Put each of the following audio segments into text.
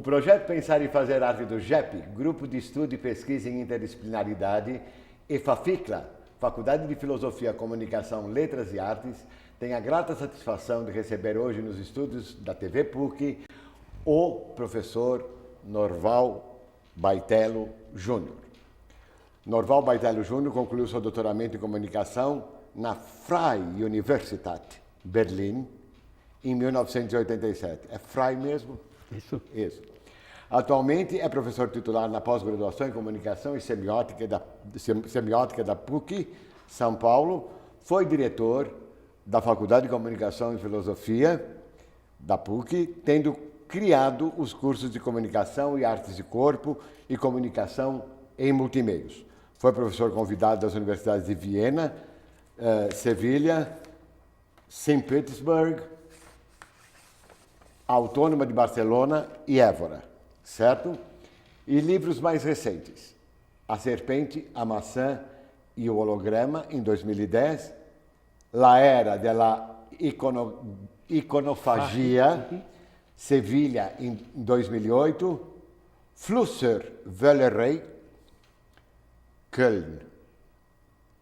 projeto Pensar e Fazer Arte do GEP, Grupo de Estudo e Pesquisa em Interdisciplinaridade, e FAFICLA, Faculdade de Filosofia, Comunicação, Letras e Artes, tem a grata satisfação de receber hoje nos estúdios da TV PUC o professor Norval Baitello Júnior. Norval Baitello Júnior concluiu seu doutoramento em comunicação na Freie Universität Berlim em 1987. É Freie mesmo? Isso. Isso. Atualmente é professor titular na pós-graduação em Comunicação e Semiótica da PUC, São Paulo. Foi diretor da Faculdade de Comunicação e Filosofia da PUC, tendo criado os cursos de Comunicação e Artes de Corpo e Comunicação em Multimeios. Foi professor convidado das universidades de Viena, Sevilha, St. Petersburg, Autônoma de Barcelona e Évora, certo? E livros mais recentes, A Serpente, a Maçã e o Holograma, em 2010, La Era della Iconofagia, Sevilha, em 2008, Flusser Völlerei, Köln,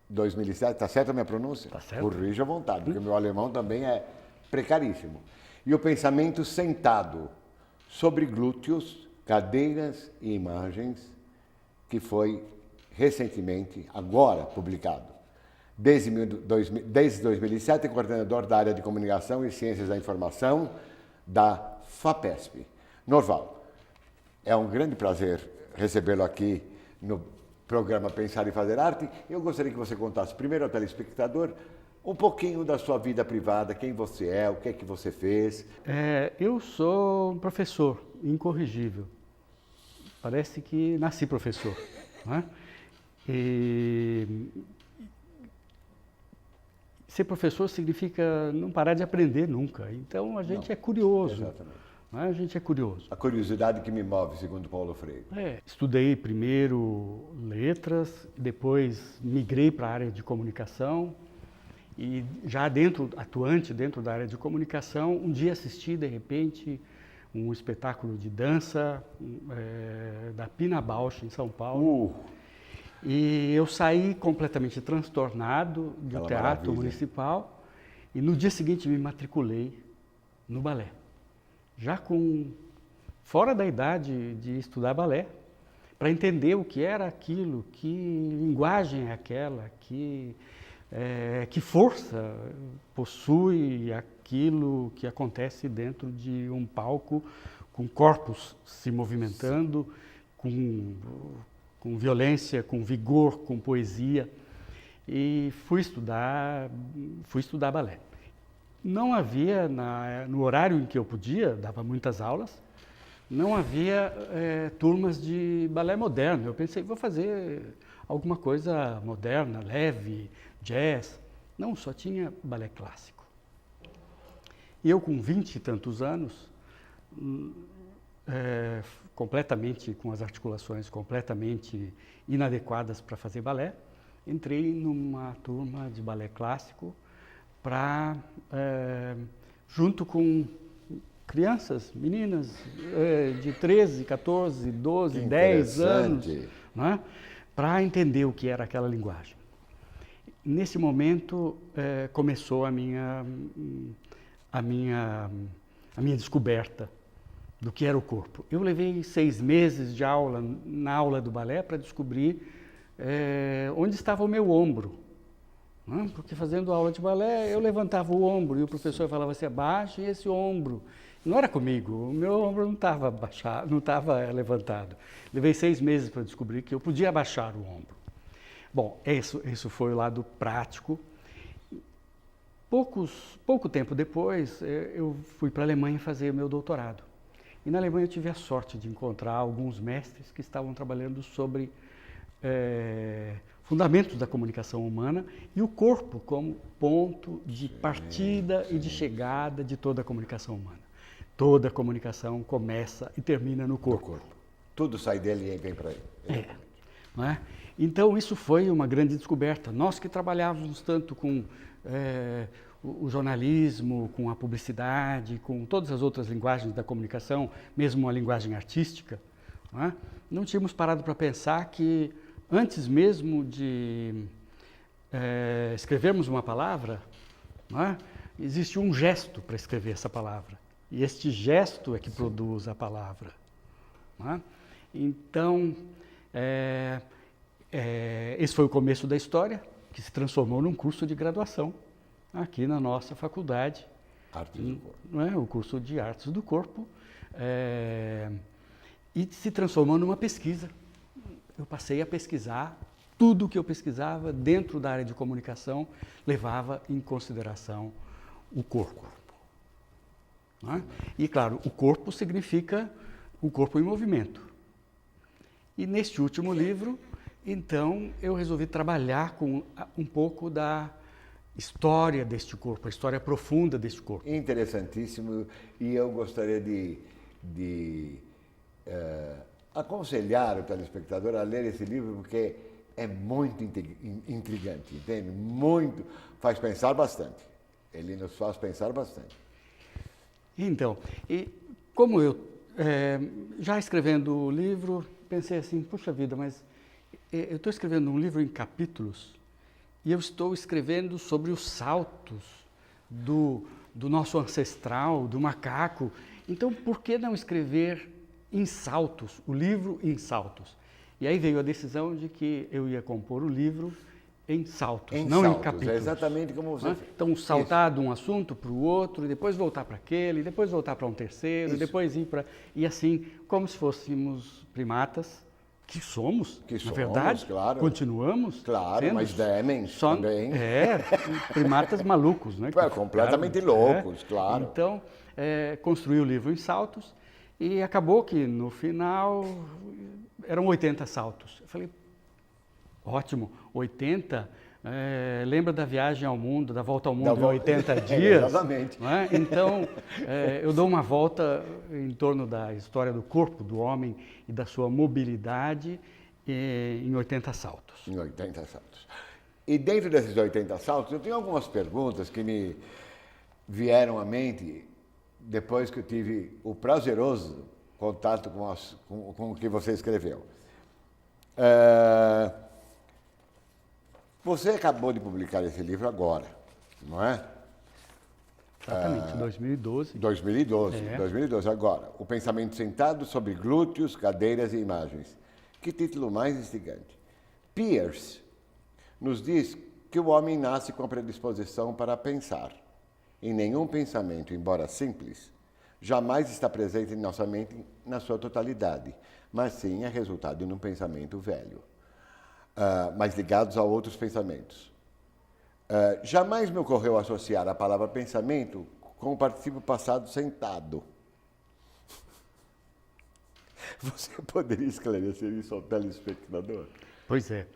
2007. Está certa a minha pronúncia? Está certo. Corrija à vontade, porque o meu alemão também é precaríssimo. E o pensamento sentado sobre glúteos, cadeiras e imagens, que foi recentemente, agora, publicado. Desde 2007, é coordenador da área de Comunicação e Ciências da Informação da FAPESP. Norval, é um grande prazer recebê-lo aqui no programa Pensar e Fazer Arte. Eu gostaria que você contasse primeiro ao telespectador um pouquinho da sua vida privada, quem você é, o que é que você fez. Eu sou um professor incorrigível. Parece que nasci professor, né? E ser professor significa não parar de aprender nunca. Então a gente é curioso. Exatamente. Né? A gente é curioso. A curiosidade que me move, segundo Paulo Freire. Estudei primeiro letras, depois migrei para a área de comunicação. E já atuante dentro da área de comunicação, um dia assisti, de repente, um espetáculo de dança da Pina Bausch, em São Paulo. E eu saí completamente transtornado do Teatro Municipal e no dia seguinte me matriculei no balé. Já fora da idade de estudar balé, para entender o que era aquilo, que linguagem é aquela, que força possui aquilo que acontece dentro de um palco com corpos se movimentando, com violência, com vigor, com poesia. E fui estudar balé. Não havia, no horário em que eu podia, dava muitas aulas, não havia turmas de balé moderno. Eu pensei, vou fazer alguma coisa moderna, leve, jazz. Não, só tinha balé clássico. E eu, com 20 e tantos anos, completamente com as articulações completamente inadequadas para fazer balé, entrei numa turma de balé clássico junto com crianças, meninas de 13, 14, 12, 10 anos, né, para entender o que era aquela linguagem. Nesse momento começou a minha descoberta do que era o corpo. Eu levei 6 meses de aula, na aula do balé, para descobrir onde estava o meu ombro. Né? Porque fazendo aula de balé, eu levantava o ombro e o professor falava assim, abaixa esse ombro. Não era comigo, o meu ombro não estava baixado, não estava levantado. Levei 6 meses para descobrir que eu podia abaixar o ombro. Bom, isso foi o lado prático. Pouco tempo depois, eu fui para a Alemanha fazer meu doutorado. E na Alemanha eu tive a sorte de encontrar alguns mestres que estavam trabalhando sobre fundamentos da comunicação humana e o corpo como ponto de partida e de chegada de toda a comunicação humana. Toda a comunicação começa e termina no corpo. Tudo sai dele e vem para ele. não é? Então, isso foi uma grande descoberta. Nós que trabalhávamos tanto com o jornalismo, com a publicidade, com todas as outras linguagens da comunicação, mesmo a linguagem artística, não tínhamos parado para pensar que antes mesmo de escrevermos uma palavra, existe um gesto para escrever essa palavra. E este gesto é que produz a palavra. Então, esse foi o começo da história, que se transformou num curso de graduação aqui na nossa faculdade. Artes do Corpo. O curso de Artes do Corpo. E se transformou numa pesquisa. Eu passei a pesquisar, tudo que eu pesquisava dentro da área de comunicação levava em consideração o corpo. E claro, o corpo significa o corpo em movimento. E neste último livro, então, eu resolvi trabalhar com um pouco da história deste corpo, a história profunda deste corpo. Interessantíssimo, e eu gostaria de aconselhar o telespectador a ler esse livro, porque é muito intrigante, entende? Muito, faz pensar bastante. Ele nos faz pensar bastante. Então, e como eu, já escrevendo o livro, pensei assim, puxa vida, mas eu estou escrevendo um livro em capítulos e eu estou escrevendo sobre os saltos do nosso ancestral, do macaco. Então, por que não escrever em saltos, o livro em saltos? E aí veio a decisão de que eu ia compor o livro em saltos, não em capítulos. É exatamente como você... Então, saltar de um assunto para o outro, e depois voltar para aquele, e depois voltar para um terceiro, depois ir para... E assim, como se fôssemos primatas, que somos, na verdade, claro. Continuamos. Claro, mas demens também. Primatas malucos, né? Completamente loucos, claro. Então, construí o livro em saltos, e acabou que, no final, eram 80 saltos. Eu falei, ótimo, 80, lembra da viagem ao mundo, da volta ao mundo em 80 dias? Exatamente. Então, eu dou uma volta em torno da história do corpo do homem e da sua mobilidade em 80 saltos. Em 80 saltos. E dentro desses 80 saltos, eu tenho algumas perguntas que me vieram à mente depois que eu tive o prazeroso contato com o que você escreveu. Você acabou de publicar esse livro agora, não é? Exatamente, 2012. 2012, agora. O Pensamento Sentado sobre Glúteos, Cadeiras e Imagens. Que título mais instigante. Peirce nos diz que o homem nasce com a predisposição para pensar. E nenhum pensamento, embora simples, jamais está presente em nossa mente na sua totalidade, mas sim é resultado de um pensamento velho. Mas ligados a outros pensamentos. Jamais me ocorreu associar a palavra pensamento com o particípio passado sentado. Você poderia esclarecer isso ao telespectador? Pois é.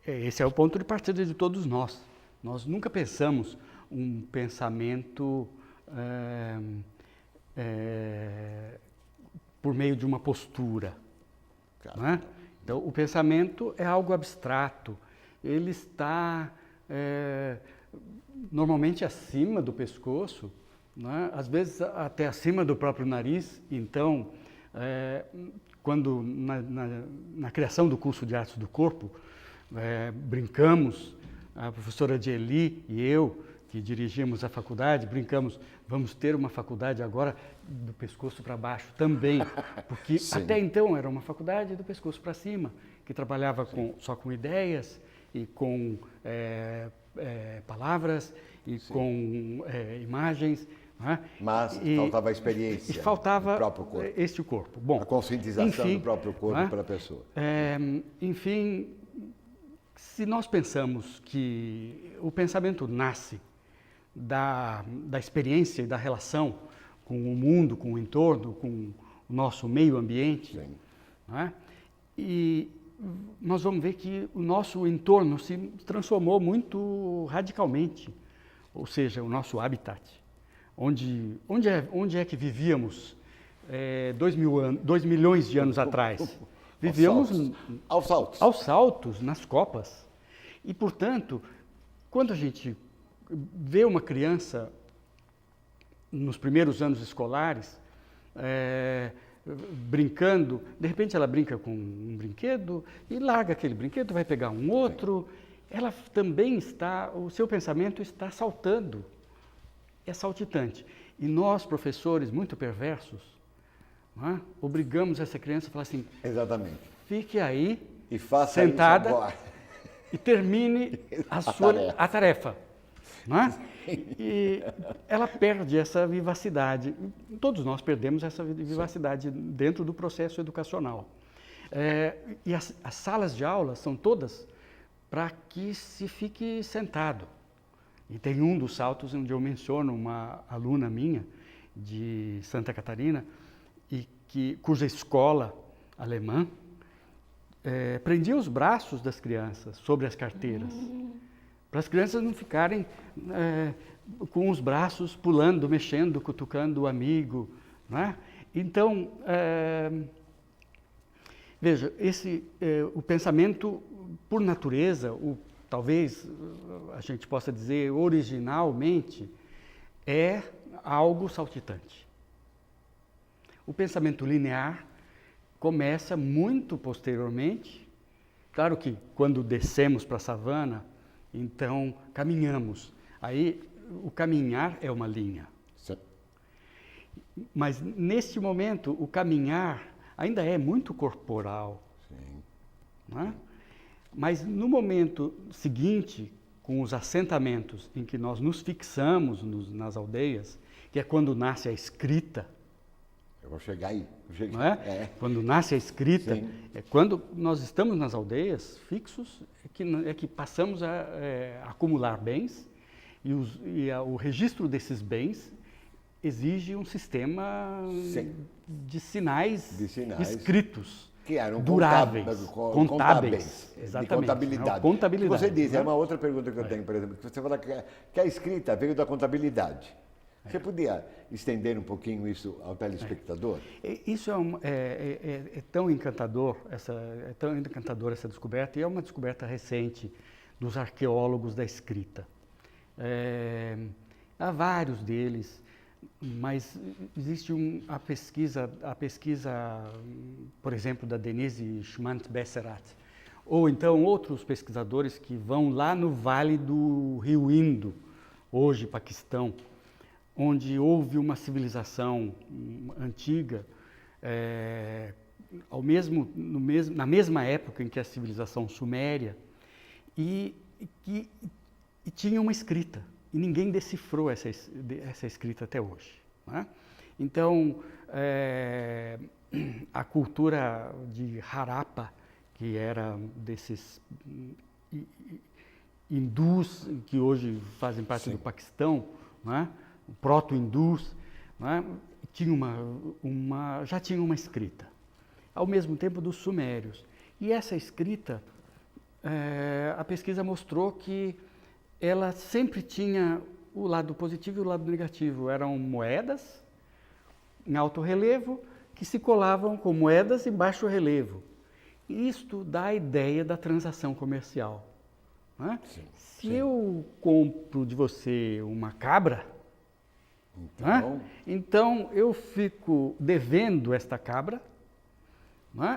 Esse é o ponto de partida de todos nós. Nós nunca pensamos um pensamento por meio de uma postura. Não é? Então, o pensamento é algo abstrato. Ele está normalmente acima do pescoço, não é? Às vezes até acima do próprio nariz. Então, quando na criação do curso de Artes do Corpo, brincamos, a professora Dieli e eu, que dirigimos a faculdade, brincamos, vamos ter uma faculdade agora do pescoço para baixo também, porque até então era uma faculdade do pescoço para cima, que trabalhava só com ideias e com palavras e com imagens. Mas faltava a experiência. E faltava do próprio corpo. Este corpo. Bom, a conscientização do próprio corpo para a pessoa. Enfim, se nós pensamos que o pensamento nasce da experiência e da relação com o mundo, com o entorno, com o nosso meio ambiente, e nós vamos ver que o nosso entorno se transformou muito radicalmente, ou seja, o nosso habitat. Onde é que vivíamos 2 milhões de anos atrás? Vivíamos aos saltos, nas copas. E, portanto, quando a gente vê uma criança nos primeiros anos escolares, brincando, de repente ela brinca com um brinquedo e larga aquele brinquedo, vai pegar um outro, ela também o seu pensamento está saltando, é saltitante. E nós, professores muito perversos, não é? Obrigamos essa criança a falar assim, exatamente, fique aí, e faça sentada, e termine a tarefa. Não é? E ela perde essa vivacidade. Todos nós perdemos essa vivacidade dentro do processo educacional. E as salas de aula são todas para que se fique sentado. E tem um dos saltos onde eu menciono uma aluna minha de Santa Catarina, cuja escola alemã prendia os braços das crianças sobre as carteiras, para as crianças não ficarem com os braços pulando, mexendo, cutucando o amigo. Não é? Então, veja, o pensamento, por natureza, talvez a gente possa dizer originalmente, é algo saltitante. O pensamento linear começa muito posteriormente. Claro que quando descemos para a savana, então caminhamos. Aí o caminhar é uma linha. Sim. Mas neste momento o caminhar ainda é muito corporal. Sim. Não é? Mas no momento seguinte, com os assentamentos em que nós nos fixamos nas aldeias, que é quando nasce a escrita. Eu vou chegar aí. Não é? Quando nasce a escrita, sim, é quando nós estamos nas aldeias fixos, é que passamos a acumular bens e o registro desses bens exige um sistema de sinais escritos. Que eram duráveis, contábeis. Exatamente. De contabilidade. Contabilidade. Você diz, é uma outra pergunta que eu tenho, por exemplo, que você fala que a escrita veio da contabilidade. Você podia estender um pouquinho isso ao telespectador? Isso é tão encantador, essa descoberta, e é uma descoberta recente dos arqueólogos da escrita. Há vários deles, mas existe a pesquisa, por exemplo, da Denise Schmant-Besserat, ou então outros pesquisadores que vão lá no vale do rio Indo, hoje Paquistão, onde houve uma civilização antiga, na mesma época em que a civilização suméria, e tinha uma escrita, e ninguém decifrou essa escrita até hoje. Né? Então, a cultura de Harappa, que era desses hindus que hoje fazem parte do Paquistão, né? Proto-hindus, né? Já tinha uma escrita, ao mesmo tempo dos sumérios. E essa escrita, a pesquisa mostrou que ela sempre tinha o lado positivo e o lado negativo. Eram moedas em alto relevo que se colavam com moedas em baixo relevo. Isto dá a ideia da transação comercial. Né? Se eu compro de você uma cabra, então eu fico devendo esta cabra,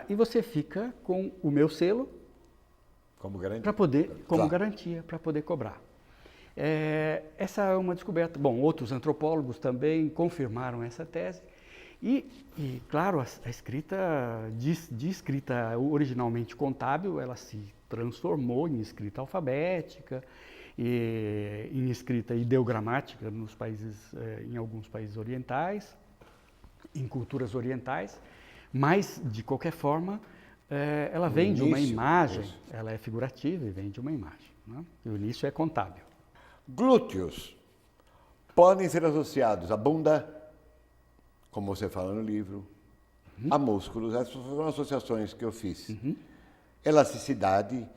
e você fica com o meu selo como garantia para poder cobrar. Essa é uma descoberta. Bom, outros antropólogos também confirmaram essa tese. E claro, a escrita, de escrita originalmente contábil, ela se transformou em escrita alfabética, em escrita ideogramática em alguns países orientais, em culturas orientais, mas, de qualquer forma, ela vem de uma imagem, ela é figurativa e vem de uma imagem. Né? E o início é contábil. Glúteos podem ser associados à bunda, como você fala no livro, a músculos. Essas foram associações que eu fiz. Elasticidade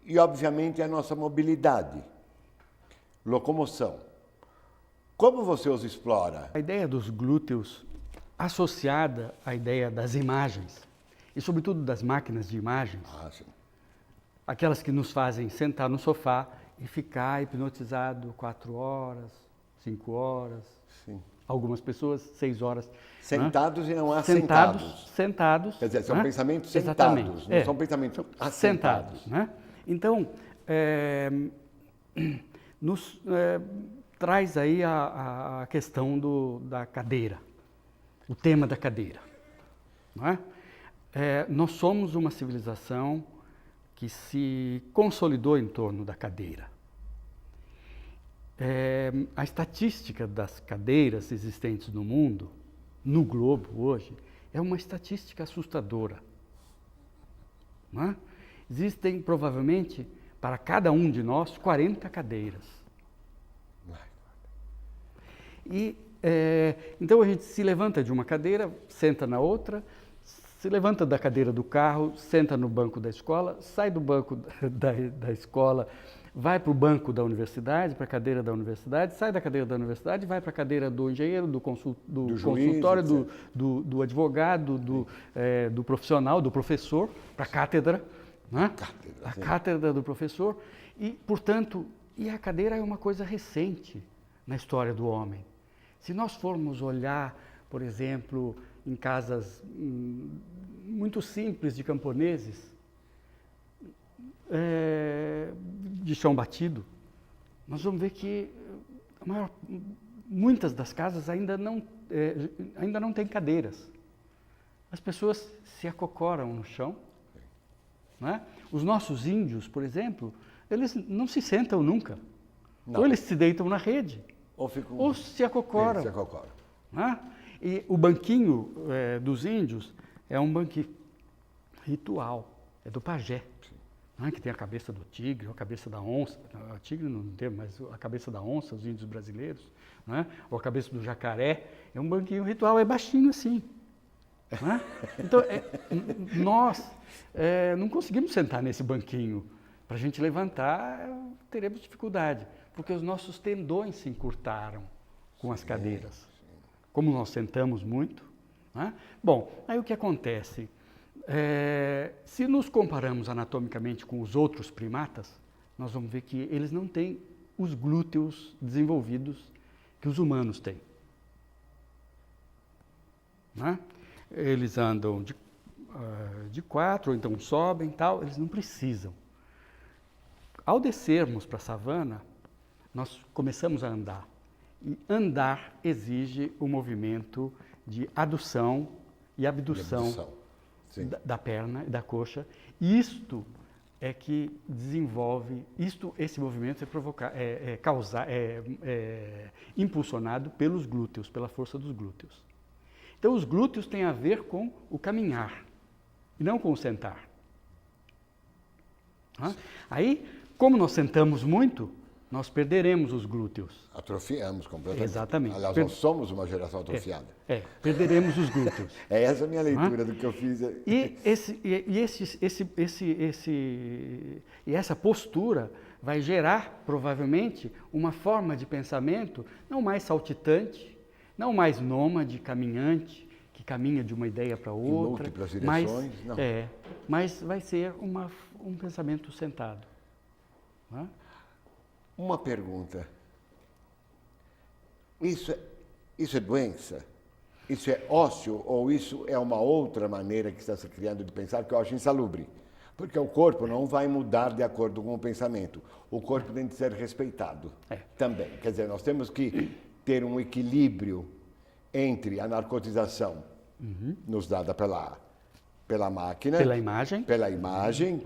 e, obviamente, a nossa mobilidade, locomoção, Como você os explora? A ideia dos glúteos associada à ideia das imagens, e sobretudo das máquinas de imagens, Sim. aquelas que nos fazem sentar no sofá e ficar hipnotizado 4 horas, 5 horas, Sim. algumas pessoas 6 horas. Sentados, né? E não Sentados. assentados. Sentados. Quer dizer, são né? pensamentos Exatamente. sentados, não são pensamentos assentados. Sentados. Né? Então, nos traz aí a questão da cadeira, o tema da cadeira. Não é? Nós somos uma civilização que se consolidou em torno da cadeira. A estatística das cadeiras existentes no mundo, no globo hoje, é uma estatística assustadora. Não é? Existem, provavelmente, para cada um de nós, 40 cadeiras. E, então a gente se levanta de uma cadeira, senta na outra, se levanta da cadeira do carro, senta no banco da escola, sai do banco da escola, vai para o banco da universidade, para a cadeira da universidade, sai da cadeira da universidade, vai para a cadeira do engenheiro, do consultório, juiz, do advogado, do profissional, do professor, para a cátedra, né? A cátedra do professor. E, portanto, a cadeira é uma coisa recente na história do homem. Se nós formos olhar, por exemplo, em casas muito simples de camponeses, de chão batido, nós vamos ver que muitas das casas ainda não têm cadeiras. As pessoas se acocoram no chão. Né? Os nossos índios, por exemplo, eles não se sentam nunca. Não. Ou eles se deitam na rede, ou se acocoram. Né? E o banquinho dos índios é um banquinho ritual, é do pajé. Que tem a cabeça do tigre, ou a cabeça da onça, o tigre não tem, mas a cabeça da onça, os índios brasileiros, né? Ou a cabeça do jacaré, é um banquinho ritual, é baixinho assim. Né? Então, nós não conseguimos sentar nesse banquinho. Para a gente levantar, teremos dificuldade, porque os nossos tendões se encurtaram com as cadeiras. Como nós sentamos muito. Né? Bom, aí o que acontece? Se nos comparamos anatomicamente com os outros primatas, nós vamos ver que eles não têm os glúteos desenvolvidos que os humanos têm. Né? Eles andam de 4, ou então sobem e tal, eles não precisam. Ao descermos para a savana, nós começamos a andar. E andar exige o movimento de adução e abdução. Da perna e da coxa. Isto é que desenvolve, esse movimento é impulsionado pelos glúteos, pela força dos glúteos. Então, os glúteos têm a ver com o caminhar, e não com o sentar. Aí, como nós sentamos muito, nós perderemos os glúteos. Atrofiamos completamente. Exatamente. Aliás, nós somos uma geração atrofiada. Perderemos os glúteos. É essa a minha leitura do que eu fiz. E essa postura vai gerar, provavelmente, uma forma de pensamento não mais saltitante, não mais nômade, caminhante, que caminha de uma ideia para outra. Em múltiplas direções, não. Mas vai ser um pensamento sentado. Não é? Uma pergunta. Isso é doença? Isso é ócio ou isso é uma outra maneira que está se criando de pensar que eu acho insalubre? Porque o corpo não vai mudar de acordo com o pensamento. O corpo tem de ser respeitado também. Quer dizer, nós temos que ter um equilíbrio entre a narcotização nos dada pela máquina, pela imagem,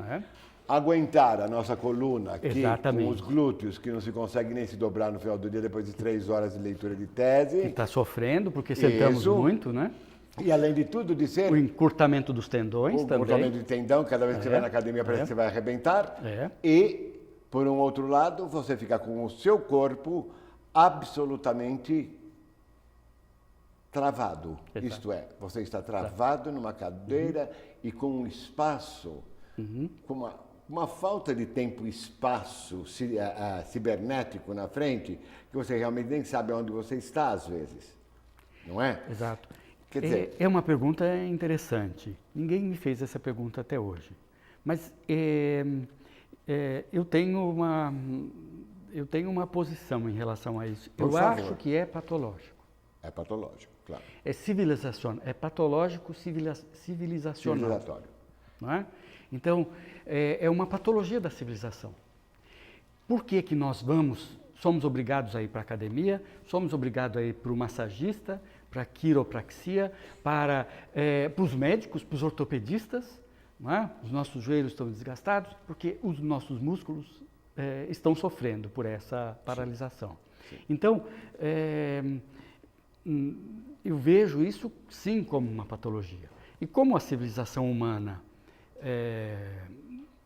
aguentar a nossa coluna aqui Exatamente. com os glúteos que não se consegue nem se dobrar no final do dia depois de 3 horas de leitura de tese. Que está sofrendo porque sentamos muito, né? E além de tudo de ser... O encurtamento dos tendões também. O encurtamento de tendão, cada vez que você vai na academia parece que você vai arrebentar. E, por um outro lado, você fica com o seu corpo absolutamente travado. Exato. Isto é, você está travado numa cadeira e com um espaço, com uma falta de tempo e espaço cibernético na frente, que você realmente nem sabe onde você está às vezes, não é? Exato. Quer dizer, É uma pergunta interessante. Ninguém me fez essa pergunta até hoje. Mas eu tenho uma posição em relação a isso. Por Eu favor. acho que é patológico. é patológico, claro. É patológico civilizacional. Civilizatório. Não é? Então, é uma patologia da civilização. Por que que nós somos obrigados a ir para a academia, somos obrigados a ir para o massagista, para a quiropraxia, para os médicos, para os ortopedistas, não é? Os nossos joelhos estão desgastados porque os nossos músculos estão sofrendo por essa paralisação. Sim. Então, eu vejo isso sim como uma patologia. E como a civilização humana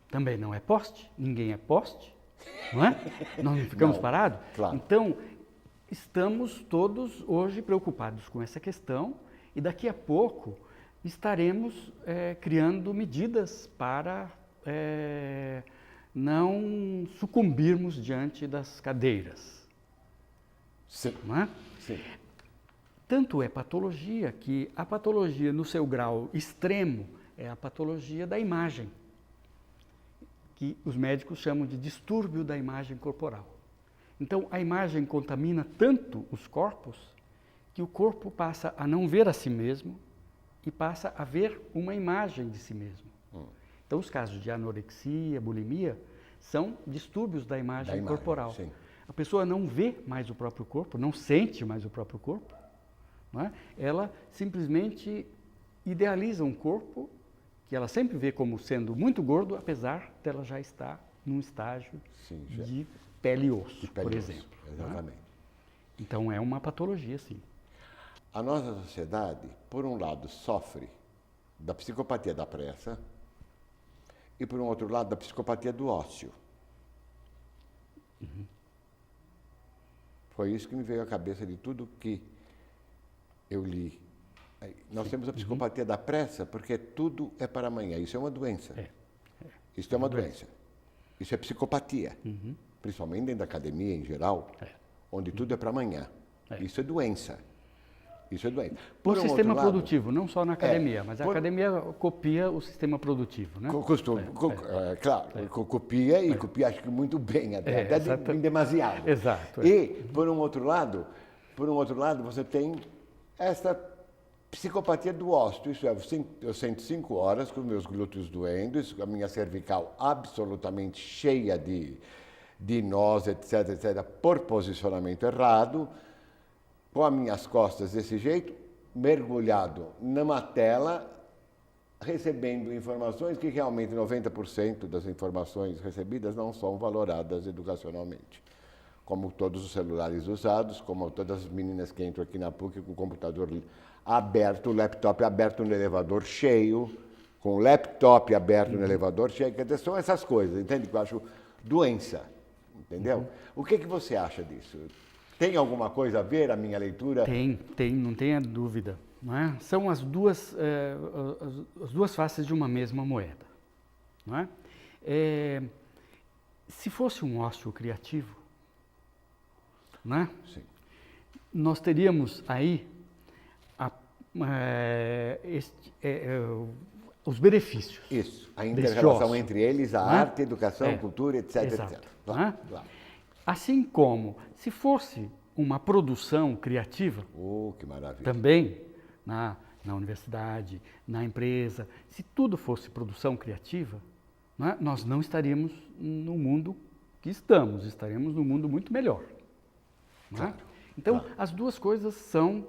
também não é poste, ninguém é poste, não é? Nós não ficamos parados. Claro. Então, estamos todos hoje preocupados com essa questão e daqui a pouco estaremos criando medidas para não sucumbirmos diante das cadeiras. Sim. Não é? Sim. Tanto é patologia que a patologia no seu grau extremo é a patologia da imagem, que os médicos chamam de distúrbio da imagem corporal. Então, a imagem contamina tanto os corpos que o corpo passa a não ver a si mesmo e passa a ver uma imagem de si mesmo. Então, os casos de anorexia, bulimia, são distúrbios da imagem corporal. Sim. A pessoa não vê mais o próprio corpo, não sente mais o próprio corpo, não é? Ela simplesmente idealiza um corpo que ela sempre vê como sendo muito gordo, apesar dela já estar num estágio de pele e osso, por exemplo. Exatamente. Né? Então, é uma patologia, sim. A nossa sociedade, por um lado, sofre da psicopatia da pressa e, por um outro lado, da psicopatia do ócio. Foi isso que me veio à cabeça de tudo que eu li. Nós temos a psicopatia da pressa porque tudo é para amanhã. Isso é uma doença. Isso é uma doença. Isso é psicopatia. Principalmente dentro da academia em geral, onde tudo é para amanhã. Isso é doença. Isso é doença. Por um sistema produtivo, não só na academia, mas a academia copia o sistema produtivo, né? Claro, copia e copia acho que muito bem, até demasiado. Exato. E, por um outro lado, você tem essa psicopatia do ócio, isso é, eu sento 5 horas com meus glúteos doendo, a minha cervical absolutamente cheia de nós, etc, etc, por posicionamento errado, com as minhas costas desse jeito, mergulhado numa tela, recebendo informações que realmente 90% das informações recebidas não são valoradas educacionalmente. Como todos os celulares usados, como todas as meninas que entram aqui na PUC com o computador aberto, o laptop aberto no elevador cheio, com o laptop aberto no elevador cheio, quer dizer, são essas coisas, entende? Que eu acho doença, entendeu? O que você acha disso? Tem alguma coisa a ver a minha leitura? Tem, não tenha dúvida. Não é? São as duas faces de uma mesma moeda. Não é? Se fosse um ócio criativo, não é? Sim. Nós teríamos aí os benefícios. Isso, a inter-relação entre eles, a arte, a educação, a cultura, etc, exato, etc. Claro. Assim como, se fosse uma produção criativa, que maravilha. também na universidade, na empresa, se tudo fosse produção criativa, não é? Nós não estaríamos no mundo que estamos, estaremos num mundo muito melhor. Não é? Então, as duas coisas são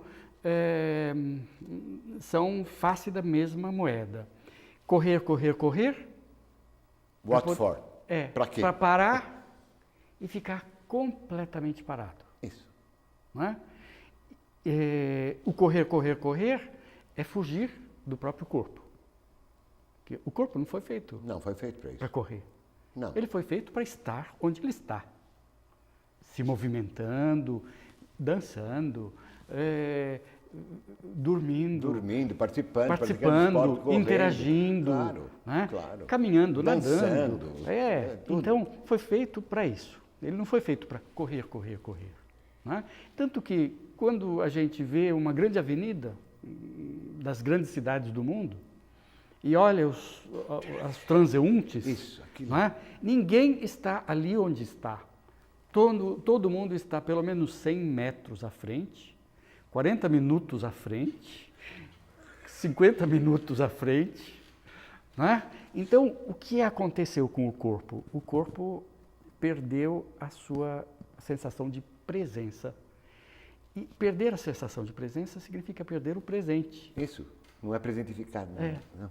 face da mesma moeda. Correr. What for? Para quê? Para parar e ficar completamente parado. Isso. Não é? O correr é fugir do próprio corpo. Porque o corpo não foi feito Não foi feito para isso. para correr. Não. Ele foi feito para estar onde ele está. Se movimentando, dançando, dormindo, participando, esporte, correndo. interagindo, Claro, né? claro. Caminhando, Dançando. nadando. Tudo. Então, foi feito para isso. Ele não foi feito para correr. Né? Tanto que, quando a gente vê uma grande avenida das grandes cidades do mundo, e olha os transeuntes, Isso, aquilo. né? Ninguém está ali onde está. Todo mundo está pelo menos 100 metros à frente, 40 minutos à frente, 50 minutos à frente. Né? Então, o que aconteceu com o corpo? O corpo perdeu a sua sensação de presença. E perder a sensação de presença significa perder o presente. Isso, não é presentificado. Não.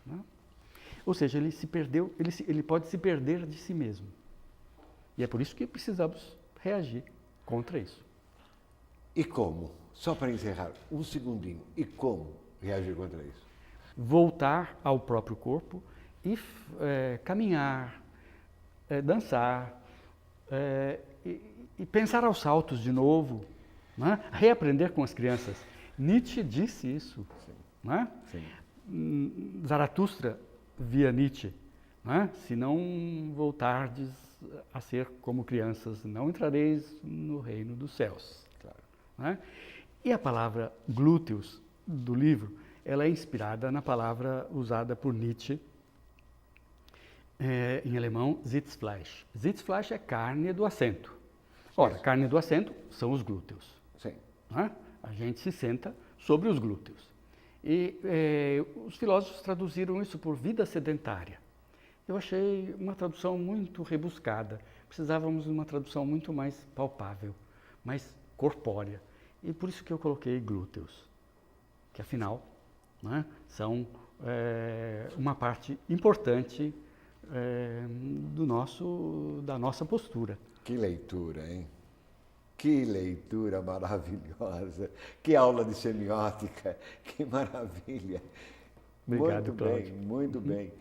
Né? Ou seja, ele se perdeu, ele pode se perder de si mesmo. E é por isso que precisamos reagir contra isso. E como? Só para encerrar, um segundinho. E como reagir contra isso? Voltar ao próprio corpo e caminhar, dançar, e pensar aos saltos de novo, né? Reaprender com as crianças. Nietzsche disse isso. Sim. Né? Sim. Zaratustra via Nietzsche. Né? Se não voltardes a ser como crianças, não entrareis no reino dos céus. Claro. Né? E a palavra glúteos do livro, ela é inspirada na palavra usada por Nietzsche, em alemão, Sitzfleisch. Sitzfleisch é carne do assento. Ora, carne do assento são os glúteos. Sim. Né? A gente se senta sobre os glúteos. E os filósofos traduziram isso por vida sedentária. Eu achei uma tradução muito rebuscada. Precisávamos de uma tradução muito mais palpável, mais corpórea. E por isso que eu coloquei glúteos, que afinal, né, são uma parte importante da nossa postura. Que leitura, hein? Que leitura maravilhosa. Que aula de semiótica. Que maravilha. Obrigado, muito Cláudio. bem, muito bem.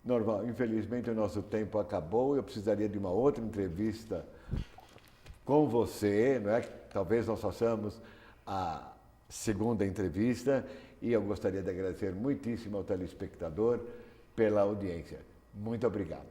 Norval, infelizmente o nosso tempo acabou. Eu precisaria de uma outra entrevista com você, não é? Talvez nós façamos a segunda entrevista e eu gostaria de agradecer muitíssimo ao telespectador pela audiência. Muito obrigado.